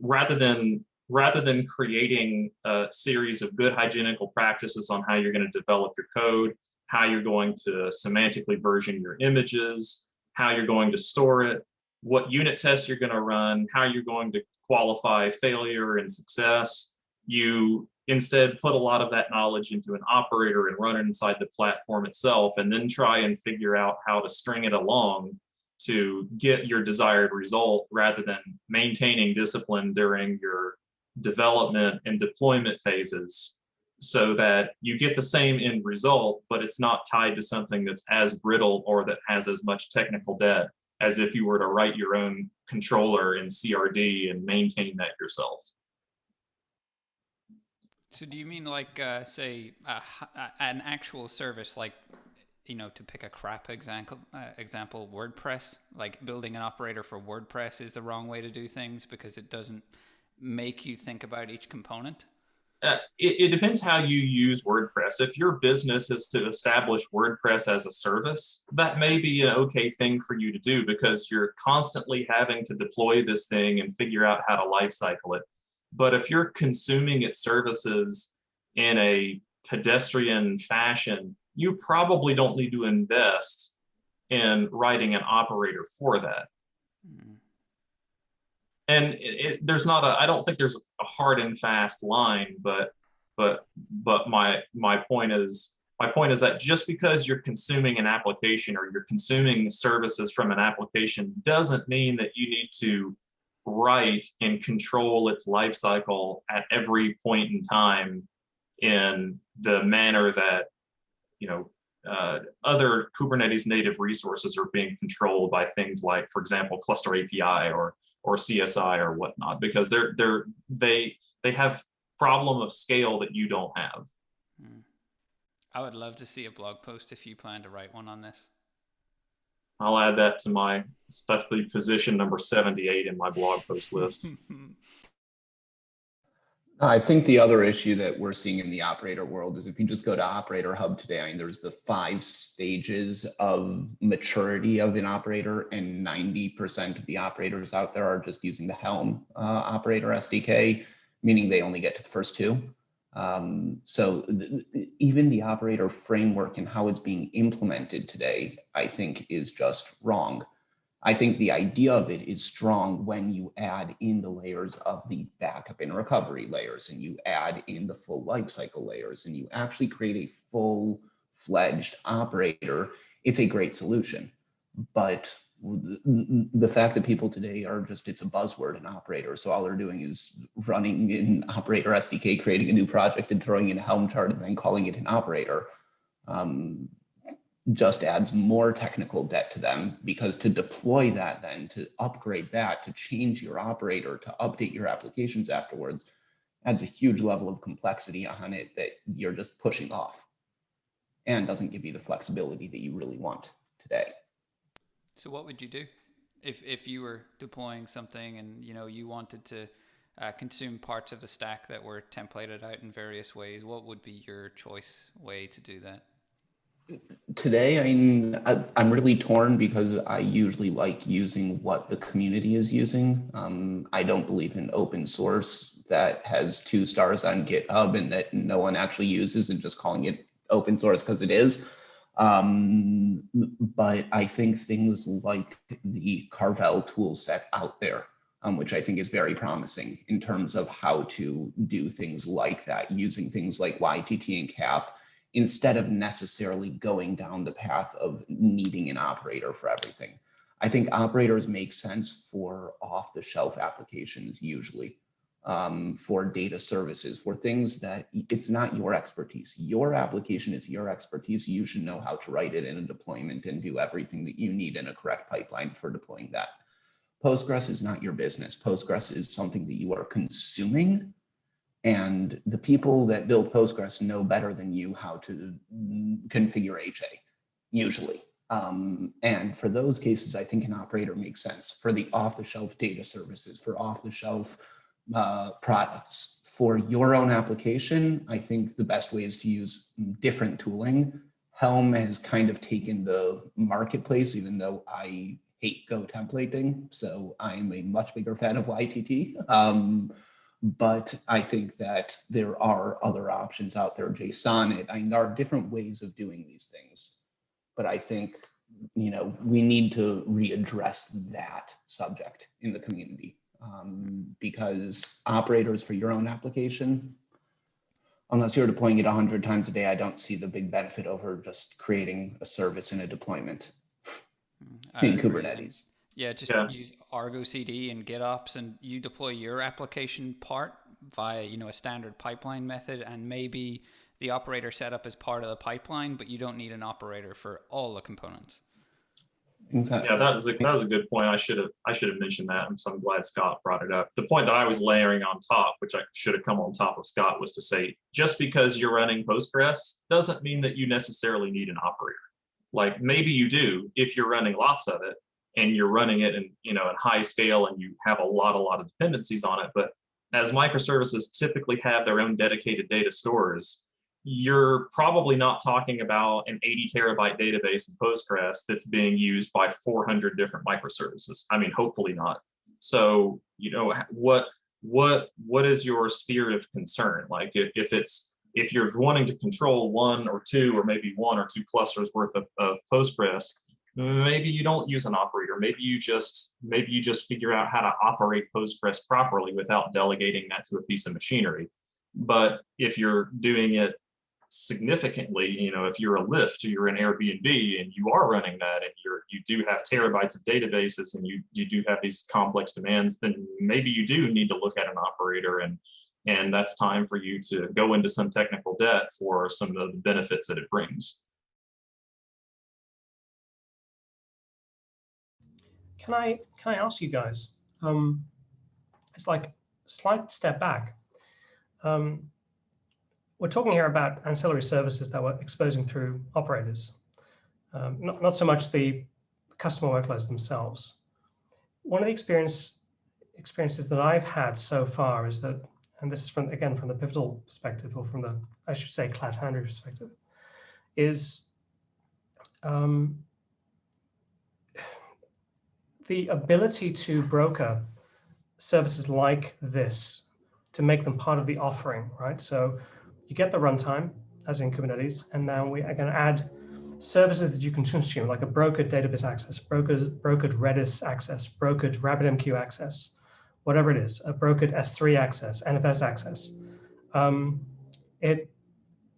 rather than creating a series of good hygienical practices on how you're going to develop your code, how you're going to semantically version your images, how you're going to store it, what unit tests you're going to run, how you're going to qualify failure and success, you instead put a lot of that knowledge into an operator and run it inside the platform itself, and then try and figure out how to string it along to get your desired result, rather than maintaining discipline during your development and deployment phases, so that you get the same end result, but it's not tied to something that's as brittle or that has as much technical debt as if you were to write your own controller in CRD and maintain that yourself. So do you mean like, say, an actual service, like, to pick a crap example, WordPress, like building an operator for WordPress is the wrong way to do things because it doesn't make you think about each component? It depends how you use WordPress. If your business is to establish WordPress as a service, that may be an okay thing for you to do because you're constantly having to deploy this thing and figure out how to lifecycle it. But if you're consuming its services in a pedestrian fashion, you probably don't need to invest in writing an operator for that. Mm. And I don't think there's a hard and fast line, but my point is that just because you're consuming an application or you're consuming services from an application doesn't mean that you need to write and control its lifecycle at every point in time in the manner that other Kubernetes native resources are being controlled by things like, for example, Cluster API or CSI or whatnot, because they have problem of scale that you don't have. I would love to see a blog post if you plan to write one on this. I'll add that to my, that's the position number 78 in my blog post list. I think the other issue that we're seeing in the operator world is if you just go to Operator Hub today, I mean, there's the 5 stages of maturity of an operator, and 90% of the operators out there are just using the Helm operator SDK, meaning they only get to the first 2. So even the operator framework and how it's being implemented today, I think is just wrong. I think the idea of it is strong when you add in the layers of the backup and recovery layers, and you add in the full lifecycle layers, and you actually create a full-fledged operator. It's a great solution. But the fact that people today are just, it's a buzzword, an operator. So all they're doing is running in operator SDK, creating a new project and throwing in a Helm chart and then calling it an operator. Just adds more technical debt to them, because to deploy that, then to upgrade that, to change your operator, to update your applications afterwards, adds a huge level of complexity on it that you're just pushing off and doesn't give you the flexibility that you really want today. So what would you do if you were deploying something and you wanted to consume parts of the stack that were templated out in various ways? What would be your choice way to do that? Today, I mean, I'm really torn because I usually like using what the community is using. I don't believe in open source that has 2 stars on GitHub and that no one actually uses and just calling it open source because it is. But I think things like the Carvel tool set out there which I think is very promising in terms of how to do things like that, using things like YTT and CAP instead of necessarily going down the path of needing an operator for everything. I think operators make sense for off-the-shelf applications usually, for data services, for things that it's not your expertise. Your application is your expertise. You should know how to write it in a deployment and do everything that you need in a correct pipeline for deploying that. Postgres is not your business. Postgres is something that you are consuming, and the people that build Postgres know better than you how to configure HA, usually. And for those cases, I think an operator makes sense. For the off-the-shelf data services, for off-the-shelf products, for your own application, I think the best way is to use different tooling. Helm has kind of taken the marketplace, even though I hate Go templating, so I'm a much bigger fan of YTT. But I think that there are other options out there, JSON, there are different ways of doing these things. But I think, you know, we need to readdress that subject in the community, because operators for your own application, unless you're deploying it 100 times a day, I don't see the big benefit over just creating a service in a deployment in Kubernetes. Yeah, just use Argo CD and GitOps, and you deploy your application part via, you know, a standard pipeline method, and maybe the operator setup is part of the pipeline, but you don't need an operator for all the components. Exactly. Yeah, that was a good point. I should have mentioned that, and so I'm glad Scott brought it up. The point that I was layering on top, which I should have come on top of Scott, was to say, just because you're running Postgres doesn't mean that you necessarily need an operator. Like, maybe you do if you're running lots of it and you're running it in, you know, in high scale and you have a lot of dependencies on it. But as microservices typically have their own dedicated data stores, you're probably not talking about an 80 terabyte database in Postgres that's being used by 400 different microservices. I mean, hopefully not. So, you know, what is your sphere of concern? Like, if you're wanting to control one or two, or maybe one or two clusters worth of Postgres, maybe you don't use an operator. Maybe you just figure out how to operate Postgres properly without delegating that to a piece of machinery. But if you're doing it significantly, you know, if you're a Lyft or you're an Airbnb and you are running that, and you do have terabytes of databases, and you do have these complex demands, then maybe you do need to look at an operator, and that's time for you to go into some technical debt for some of the benefits that it brings. Can I ask you guys? It's like a slight step back. We're talking here about ancillary services that we're exposing through operators, not so much the customer workloads themselves. One of the experiences that I've had so far is that, and this is from the Pivotal perspective, or from the, I should say, Cloud Foundry perspective, is the ability to broker services like this, to make them part of the offering, right? So you get the runtime, as in Kubernetes, and now we are going to add services that you can consume, like a brokered database access, brokered Redis access, brokered RabbitMQ access, whatever it is, a brokered S3 access, NFS access.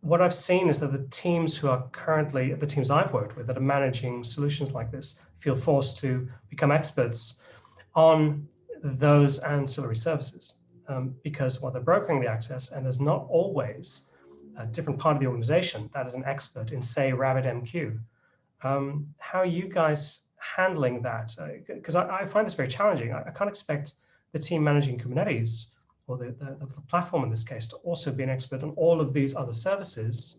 What I've seen is that the teams who are currently, the teams I've worked with that are managing solutions like this, feel forced to become experts on those ancillary services. Because they're brokering the access, and there's not always a different part of the organization that is an expert in, say, RabbitMQ. How are you guys handling that? Because I find this very challenging. I can't expect the team managing Kubernetes, or the platform in this case, to also be an expert on all of these other services.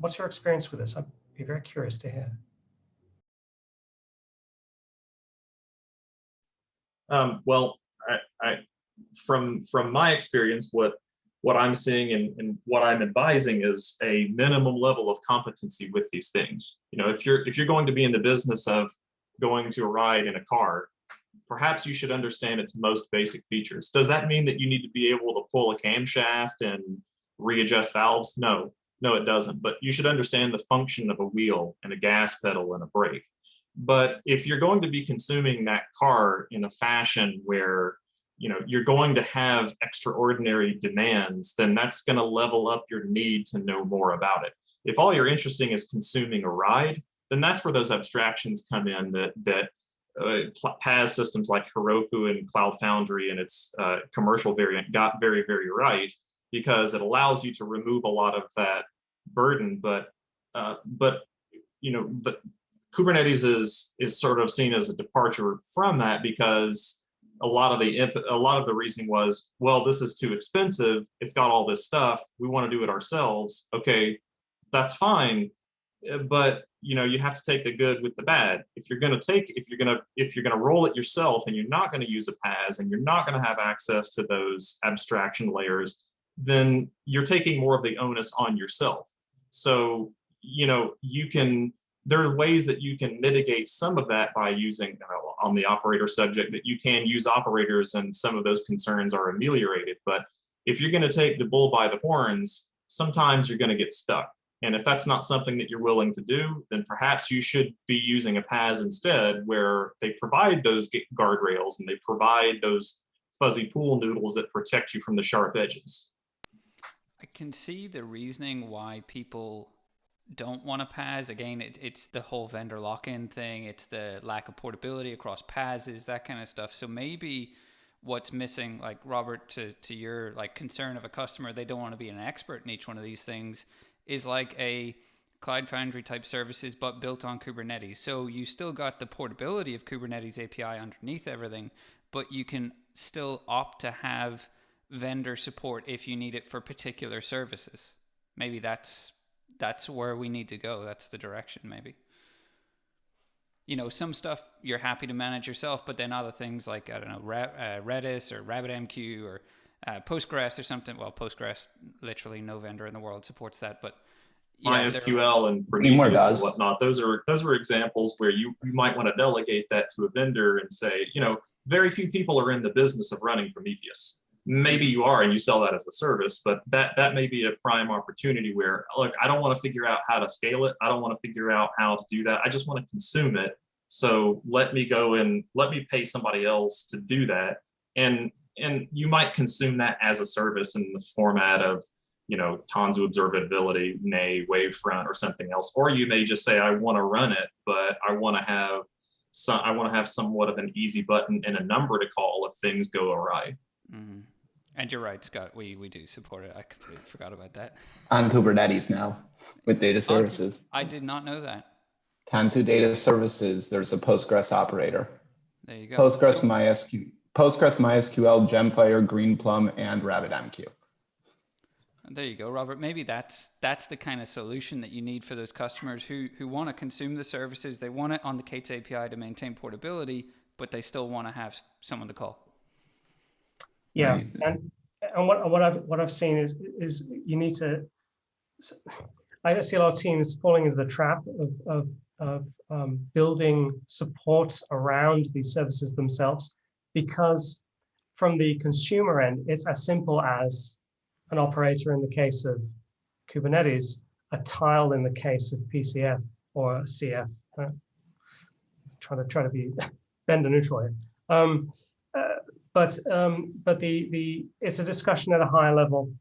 What's your experience with this? I'd be very curious to hear. Well, from my experience, what I'm seeing and what I'm advising is a minimum level of competency with these things. You know, if you're going to be in the business of going to a ride in a car, perhaps you should understand its most basic features. Does that mean that you need to be able to pull a camshaft and readjust valves? No, it doesn't. But you should understand the function of a wheel and a gas pedal and a brake. But if you're going to be consuming that car in a fashion where, you know, you're going to have extraordinary demands, then that's going to level up your need to know more about it. If all you're interested in is consuming a ride, then that's where those abstractions come in that PaaS systems like Heroku and Cloud Foundry and its commercial variant got very, very right, because it allows you to remove a lot of that burden. But you know, the Kubernetes is sort of seen as a departure from that, because a lot of the reasoning was, well, this is too expensive. It's got all this stuff. We want to do it ourselves. Okay, that's fine, but you know, you have to take the good with the bad. If you're going to roll it yourself, and you're not going to use a PaaS, and you're not going to have access to those abstraction layers, then you're taking more of the onus on yourself. So, you know, there are ways that you can mitigate some of that by using, on the operator subject, that you can use operators and some of those concerns are ameliorated. But if you're going to take the bull by the horns, sometimes you're going to get stuck. And if that's not something that you're willing to do, then perhaps you should be using a PaaS instead, where they provide those guardrails and they provide those fuzzy pool noodles that protect you from the sharp edges. I can see the reasoning why people don't want a PaaS. Again, it's the whole vendor lock-in thing. It's the lack of portability across PaaSes, that kind of stuff. So maybe what's missing, like Robert, to your like concern of a customer, they don't want to be an expert in each one of these things, is like a Cloud Foundry type services, but built on Kubernetes. So you still got the portability of Kubernetes API underneath everything, but you can still opt to have vendor support if you need it for particular services. Maybe that's where we need to go. That's the direction, maybe. You know, some stuff you're happy to manage yourself, but then other things like, I don't know, Redis or RabbitMQ or Postgres or something. Well, Postgres, literally no vendor in the world supports that, but MySQL and Prometheus and whatnot. Those are examples where you might want to delegate that to a vendor and say, you know, very few people are in the business of running Prometheus. Maybe you are and you sell that as a service, but that may be a prime opportunity where, look, I don't want to figure out how to scale it. I don't want to figure out how to do that. I just want to consume it. So let me go and let me pay somebody else to do that. And you might consume that as a service in the format of, you know, Tanzu observability, nay, Wavefront, or something else. Or you may just say, I want to run it, but I want to have somewhat of an easy button and a number to call if things go awry. Mm-hmm. And you're right, Scott, we do support it. I completely forgot about that. On Kubernetes now with data services. I did not know that. Tanzu data services, there's a Postgres operator. There you go. Postgres MySQL, Gemfire, Greenplum, and RabbitMQ. There you go, Robert. Maybe that's the kind of solution that you need for those customers who want to consume the services. They want it on the K8s API to maintain portability, but they still want to have someone to call. Yeah, and what I've seen is you need to. I see a lot of teams falling into the trap of building support around these services themselves, because from the consumer end, it's as simple as an operator in the case of Kubernetes, a tile in the case of PCF or CF. Trying to be vendor neutral here. But it's a discussion at a higher level.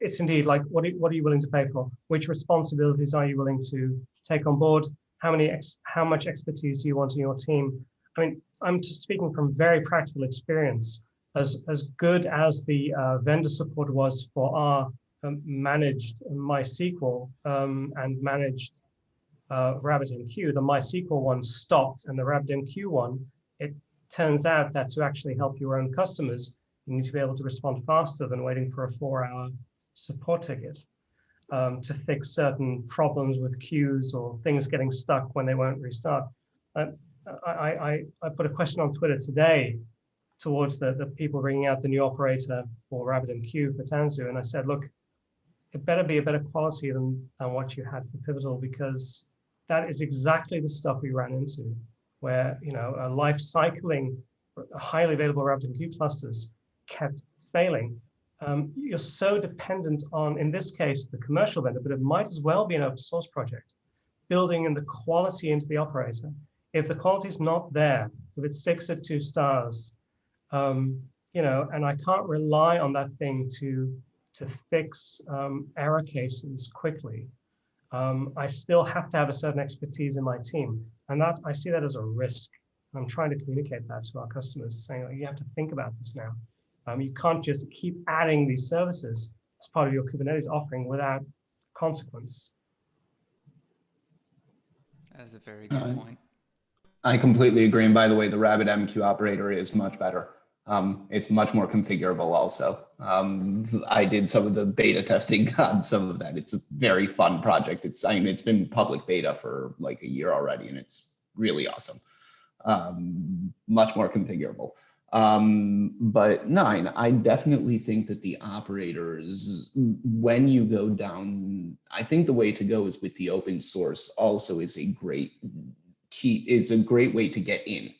It's indeed like, what are you willing to pay for? Which responsibilities are you willing to take on board? How much expertise do you want in your team? I mean, I'm just speaking from very practical experience. As good as the vendor support was for our managed MySQL and managed RabbitMQ, the MySQL one stopped, and the RabbitMQ one, it turns out that to actually help your own customers, you need to be able to respond faster than waiting for a 4-hour support ticket to fix certain problems with queues or things getting stuck when they won't restart. I put a question on Twitter today towards the people bringing out the new operator for RabbitMQ for Tanzu, and I said, look, it better be a better quality than what you had for Pivotal, because that is exactly the stuff we ran into, where, you know, life cycling highly available RabbitMQ clusters kept failing. You're so dependent on, in this case, the commercial vendor, but it might as well be an open source project, building in the quality into the operator. if the quality is not there, if it sticks at 2 stars, you know, and I can't rely on that thing to fix error cases quickly, I still have to have a certain expertise in my team. And that I see that as a risk. I'm trying to communicate that to our customers, saying, you have to think about this now. You can't just keep adding these services as part of your Kubernetes offering without consequence. That's a very good point. I completely agree. And by the way, the RabbitMQ operator is much better. It's much more configurable also. I did some of the beta testing on some of that. It's a very fun project. I mean, it's been public beta for like a year already, and it's really awesome. Much more configurable. But no, I definitely think that the operators, when you go down, I think the way to go is with the open source also is a great way to get in,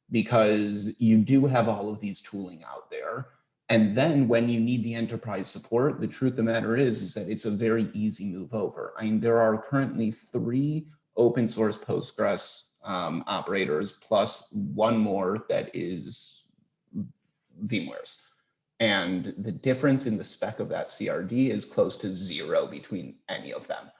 because you do have all of these tooling out there. And then when you need the enterprise support, the truth of the matter is that it's a very easy move over. I mean, there are currently 3 open source Postgres operators plus 1 more that is VMware's. And the difference in the spec of that CRD is close to 0 between any of them.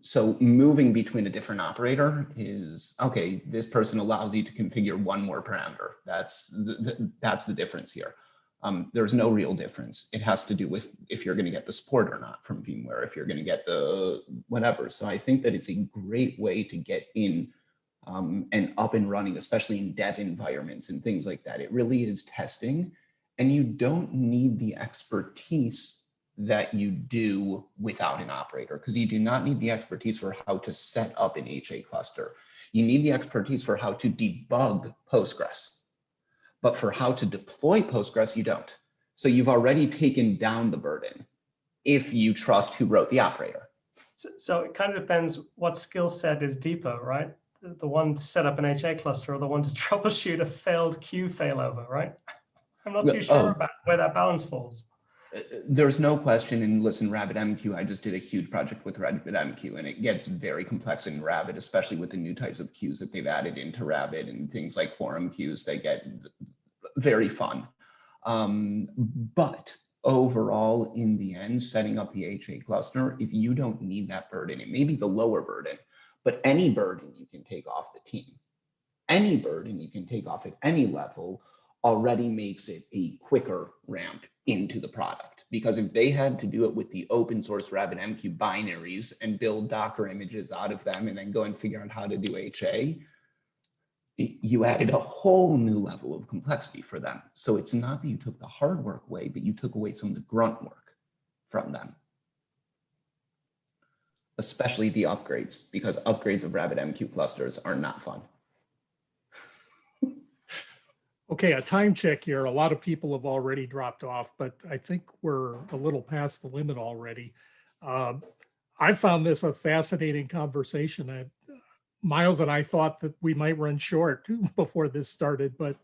So moving between a different operator is, okay, this person allows you to configure 1 more parameter. That's the difference here. There's no real difference. It has to do with if you're going to get the support or not from VMware, if you're going to get the whatever. So I think that it's a great way to get in and up and running, especially in dev environments and things like that. It really is testing, and you don't need the expertise that you do without an operator, because you do not need the expertise for how to set up an HA cluster. You need the expertise for how to debug Postgres, but for how to deploy Postgres, you don't. So you've already taken down the burden if you trust who wrote the operator. So it kind of depends what skill set is deeper, right? The one to set up an HA cluster or the one to troubleshoot a failed queue failover, right? I'm not too sure about where that balance falls. There's no question. And listen, RabbitMQ, I just did a huge project with RabbitMQ, and it gets very complex in Rabbit, especially with the new types of queues that they've added into Rabbit and things like quorum queues. They get very fun. But overall, in the end, setting up the HA cluster, if you don't need that burden, it may be the lower burden, but any burden you can take off the team, any burden you can take off at any level already makes it a quicker ramp into the product. Because if they had to do it with the open source RabbitMQ binaries and build Docker images out of them and then go and figure out how to do HA, you added a whole new level of complexity for them. So it's not that you took the hard work away, but you took away some of the grunt work from them. Especially the upgrades, because upgrades of RabbitMQ clusters are not fun. Okay, a time check here. A lot of people have already dropped off, but I think we're a little past the limit already. I found this a fascinating conversation. Miles and I thought that we might run short before this started, but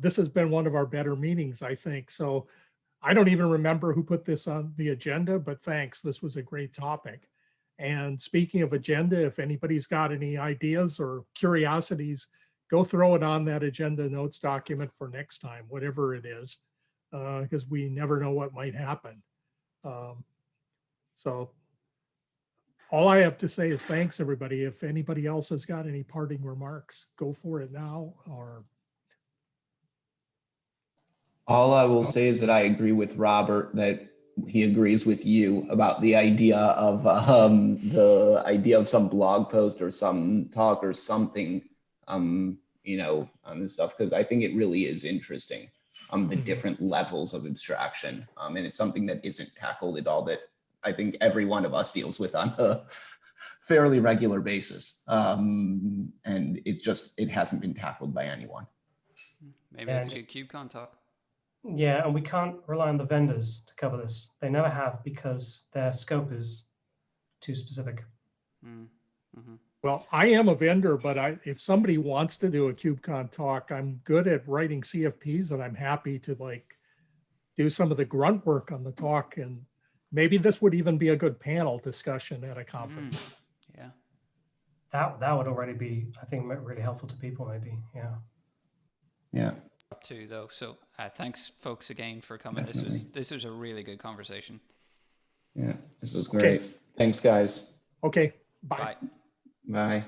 this has been one of our better meetings, I think. So I don't even remember who put this on the agenda, but thanks. This was a great topic. And speaking of agenda, if anybody's got any ideas or curiosities, go throw it on that agenda notes document for next time, whatever it is, because we never know what might happen. So all I have to say is thanks, everybody. If anybody else has got any parting remarks, go for it now. Or all I will say is that I agree with Robert, that he agrees with you about the idea of some blog post or some talk or something, you know, on this stuff, because I think it really is interesting, the different levels of abstraction, and it's something that isn't tackled at all, that I think every one of us deals with on a fairly regular basis, and it hasn't been tackled by anyone. Maybe it's a good KubeCon talk. Yeah, and we can't rely on the vendors to cover this. They never have, because their scope is too specific. Mm-hmm. Well, I am a vendor, but if somebody wants to do a KubeCon talk, I'm good at writing CFPs, and I'm happy to like do some of the grunt work on the talk. And maybe this would even be a good panel discussion at a conference. Yeah. that would already be, I think, really helpful to people, maybe. Yeah. Yeah. Up to though. So thanks, folks, again for coming. Definitely. This was a really good conversation. Yeah. This was great. Okay. Thanks, guys. Okay, bye. Bye. Bye.